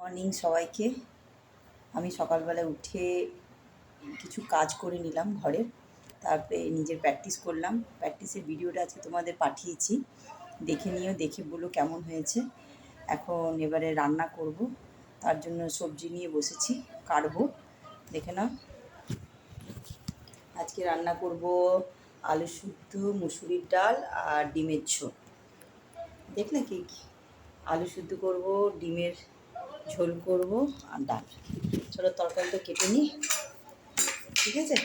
Morning সবাইকে। আমি সকালবেলা উঠে কিছু কাজ করে নিলাম ঘরের, তারপরে নিজের প্র্যাকটিস করলাম। প্র্যাকটিসের ভিডিওটা আছে তোমাদের পাঠিয়েছি, দেখে নিও, দেখে বলো কেমন হয়েছে। এখন এবারে রান্না করব, তার জন্য সবজি নিয়ে বসেছি, কাটবো। দেখে নাও, আজকে রান্না করব আলু শুদ্ধ, মুসুরির ডাল আর ডিমের ঝোল। দেখলে কি আলু শুদ্ধ করব, ডিমের ঝোল করব আর ডাল। চলো তরকারিটা কেটে নিই, ঠিক আছে?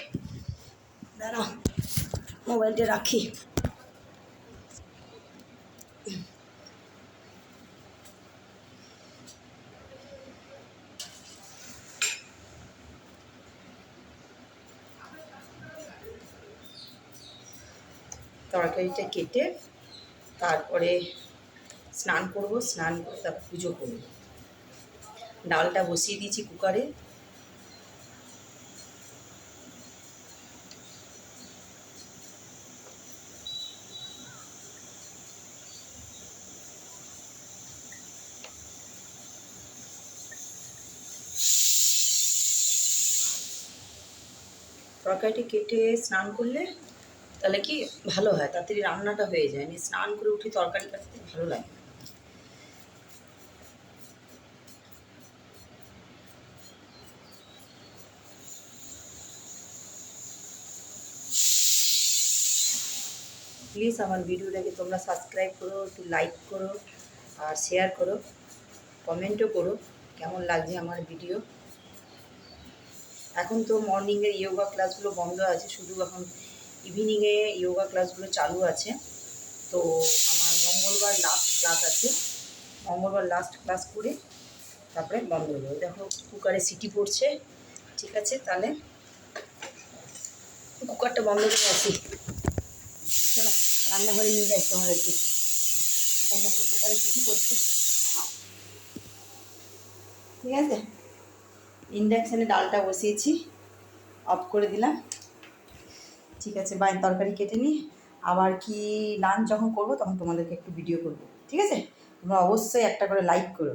দাঁড়াও, মোবাইলটা রাখি। তরকারিটা কেটে তারপরে স্নান করব, স্নান করে তারপর পুজো করব। ডালটা বসিয়ে দিয়েছি কুকারে। তরকারিটা কেটে স্নান করলে তাহলে কি ভালো হয়, তাড়াতাড়ি রান্নাটা হয়ে যায়। আমি স্নান করে উঠি তরকারি কাটতে ভালো লাগে। প্লিজ আমার ভিডিওটাকে তোমরা সাবস্ক্রাইব করো, একটু লাইক করো আর শেয়ার করো, কমেন্টও করো কেমন লাগছে আমার ভিডিও। এখন তো মর্নিংয়ের ইয়োগা ক্লাসগুলো বন্ধ আছে, শুধু এখন ইভিনিংয়ে ইয়োগা ক্লাসগুলো চালু আছে। তো আমার মঙ্গলবার লাস্ট ক্লাস আছে, মঙ্গলবার লাস্ট ক্লাস করে তারপরে বন্ধ হলো। দেখো কুকারে সিটি পড়ছে, ঠিক আছে? তাহলে কুকারটা বন্ধ করে আসি। চলো রান্নাঘরে নিয়ে যাই তোমাদেরকে। দেখো কুকারে সিটি পড়ছে, ঠিক আছে? ইন্ডাকশানে ডালটা বসিয়েছি, অফ করে দিলাম, ঠিক আছে? বাইরের তরকারি কেটে নিই, আবার কি লাঞ্চ যখন করবো তখন তোমাদেরকে একটু ভিডিও করবো, ঠিক আছে? তোমরা অবশ্যই একটা করে লাইক করো।